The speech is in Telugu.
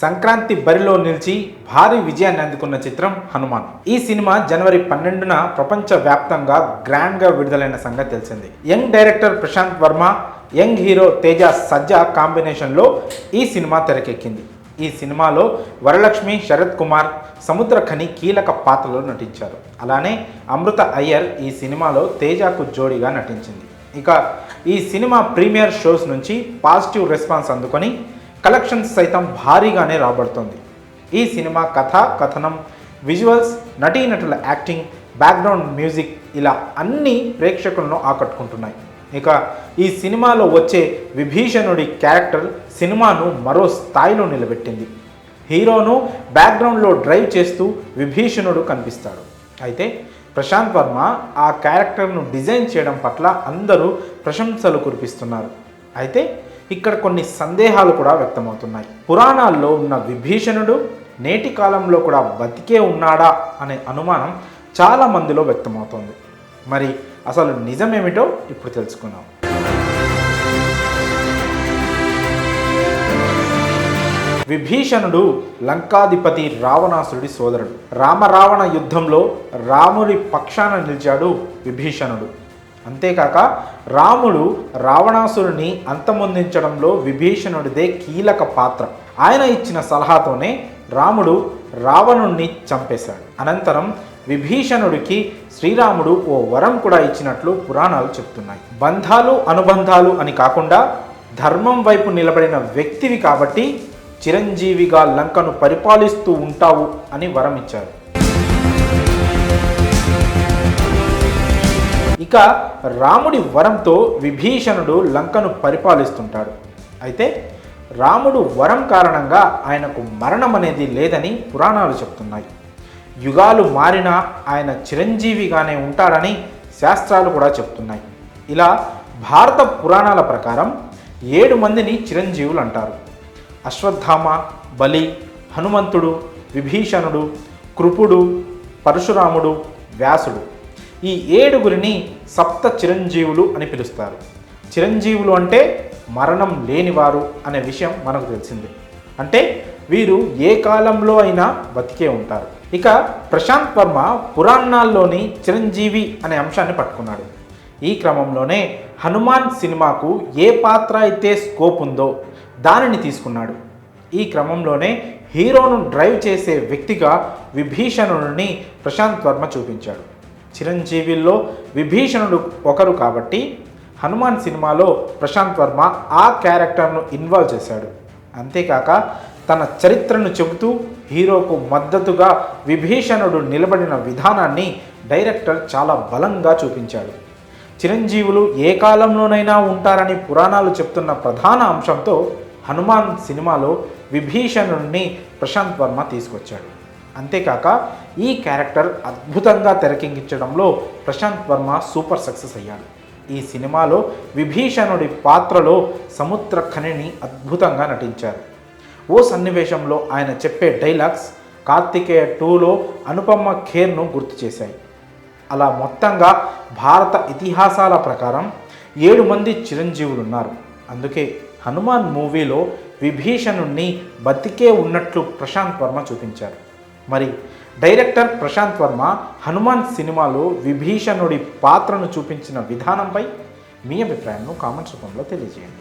సంక్రాంతి బరిలో నిలిచి భారీ విజయాన్ని అందుకున్న చిత్రం హనుమాన్. ఈ సినిమా జనవరి 12న ప్రపంచ వ్యాప్తంగా గ్రాండ్గా విడుదలైన సంగతి తెలిసింది. Young director Prasanth Varma, young hero Teja Sajja కాంబినేషన్లో ఈ సినిమా తెరకెక్కింది. ఈ సినిమాలో వరలక్ష్మి, శరత్ కుమార్, సముద్రఖని కీలక పాత్రలో నటించారు. అలానే అమృత అయ్యర్ ఈ సినిమాలో తేజకు జోడీగా నటించింది. ఇక ఈ సినిమా ప్రీమియర్ షోస్ నుంచి పాజిటివ్ రెస్పాన్స్ అందుకొని కలెక్షన్స్ సైతం భారీగానే రాబడుతోంది. ఈ సినిమా కథ, కథనం, విజువల్స్, నటీనటుల యాక్టింగ్, బ్యాక్గ్రౌండ్ మ్యూజిక్ ఇలా అన్ని ప్రేక్షకులను ఆకట్టుకుంటున్నాయి. ఇక ఈ సినిమాలో వచ్చే విభీషణుడి క్యారెక్టర్ సినిమాను మరో స్థాయిలో నిలబెట్టింది. హీరోను బ్యాక్గ్రౌండ్లో డ్రైవ్ చేస్తూ విభీషణుడు కనిపిస్తాడు. అయితే ప్రశాంత్ వర్మ ఆ క్యారెక్టర్ను డిజైన్ చేయడం పట్ల అందరూ ప్రశంసలు కురిపిస్తున్నారు. అయితే ఇక్కడ కొన్ని సందేహాలు కూడా వ్యక్తమవుతున్నాయి. పురాణాల్లో ఉన్న విభీషణుడు నేటి కాలంలో కూడా బతికే ఉన్నాడా అనే అనుమానం చాలా మందిలో వ్యక్తమవుతోంది. మరి అసలు నిజమేమిటో ఇప్పుడు తెలుసుకుందాం. విభీషణుడు లంకాధిపతి రావణాసురుడి సోదరుడు. రామరావణ యుద్ధంలో రాముడి పక్షాన నిలిచాడు విభీషణుడు. అంతేకాక రాముడు రావణాసురుని అంతమొందించడంలో విభీషణుడిదే కీలక పాత్ర. ఆయన ఇచ్చిన సలహాతోనే రాముడు రావణుణ్ణి చంపేశాడు. అనంతరం విభీషణుడికి శ్రీరాముడు ఓ వరం కూడా ఇచ్చినట్లు పురాణాలు చెప్తున్నాయి. బంధాలు, అనుబంధాలు అని కాకుండా ధర్మం వైపు నిలబడిన వ్యక్తివి కాబట్టి చిరంజీవిగా లంకను పరిపాలిస్తూ ఉంటావు అని వరం ఇచ్చారు. ఇక రాముడి వరంతో విభీషణుడు లంకను పరిపాలిస్తుంటాడు. అయితే రాముడు వరం కారణంగా ఆయనకు మరణం అనేది లేదని పురాణాలు చెప్తున్నాయి. యుగాలు మారినా ఆయన చిరంజీవిగానే ఉంటాడని శాస్త్రాలు కూడా చెప్తున్నాయి. ఇలా భారత పురాణాల ప్రకారం 7 మందిని చిరంజీవులు అంటారు. అశ్వత్థామ, బలి, హనుమంతుడు, విభీషణుడు, కృపుడు, పరశురాముడు, వ్యాసుడు. ఈ 7గురిని సప్త చిరంజీవులు అని పిలుస్తారు. చిరంజీవులు అంటే మరణం లేనివారు అనే విషయం మనకు తెలిసిందే. అంటే వీరు ఏ కాలంలో అయినా బతికే ఉంటారు. ఇక ప్రశాంత్ వర్మ పురాణాల్లోని చిరంజీవి అనే అంశాన్ని పట్టుకున్నాడు. ఈ క్రమంలోనే హనుమాన్ సినిమాకు ఏ పాత్ర అయితే స్కోప్ ఉందో దానిని తీసుకున్నాడు. ఈ క్రమంలోనే హీరోను డ్రైవ్ చేసే వ్యక్తిగా విభీషణుడిని ప్రశాంత్ వర్మ చూపించాడు. చిరంజీవిల్లో విభీషణుడు ఒకరు కాబట్టి హనుమాన్ సినిమాలో ప్రశాంత్ వర్మ ఆ క్యారెక్టర్ను ఇన్వాల్వ్ చేశాడు. అంతేకాక తన చరిత్రను చెబుతూ హీరోకు మద్దతుగా విభీషణుడు నిలబడిన విధానాన్ని డైరెక్టర్ చాలా బలంగా చూపించాడు. చిరంజీవులు ఏ కాలంలోనైనా ఉంటారని పురాణాలు చెప్తున్న ప్రధాన అంశంతో హనుమాన్ సినిమాలో విభీషణుడిని ప్రశాంత్ వర్మ తీసుకొచ్చాడు. అంతేకాక ఈ క్యారెక్టర్ అద్భుతంగా తెరకెక్కించడంలో ప్రశాంత్ వర్మ సూపర్ సక్సెస్ అయ్యాడు. ఈ సినిమాలో విభీషణుడి పాత్రలో సముద్రఖనిని అద్భుతంగా నటించారు. ఓ సన్నివేశంలో ఆయన చెప్పే డైలాగ్స్ కార్తికేయ 2లో అనుపమ ఖేర్ను గుర్తు చేశాయి. అలా మొత్తంగా భారత ఇతిహాసాల ప్రకారం 7 మంది చిరంజీవులు ఉన్నారు. అందుకే హనుమాన్ మూవీలో విభీషణుణ్ణి బతికే ఉన్నట్లు ప్రశాంత్ వర్మ చూపించారు. మరి డైరెక్టర్ ప్రశాంత్ వర్మ హనుమాన్ సినిమాలో విభీషణుడి పాత్రను చూపించిన విధానంపై మీ అభిప్రాయాన్ని కామెంట్స్ రూపంలో తెలియజేయండి.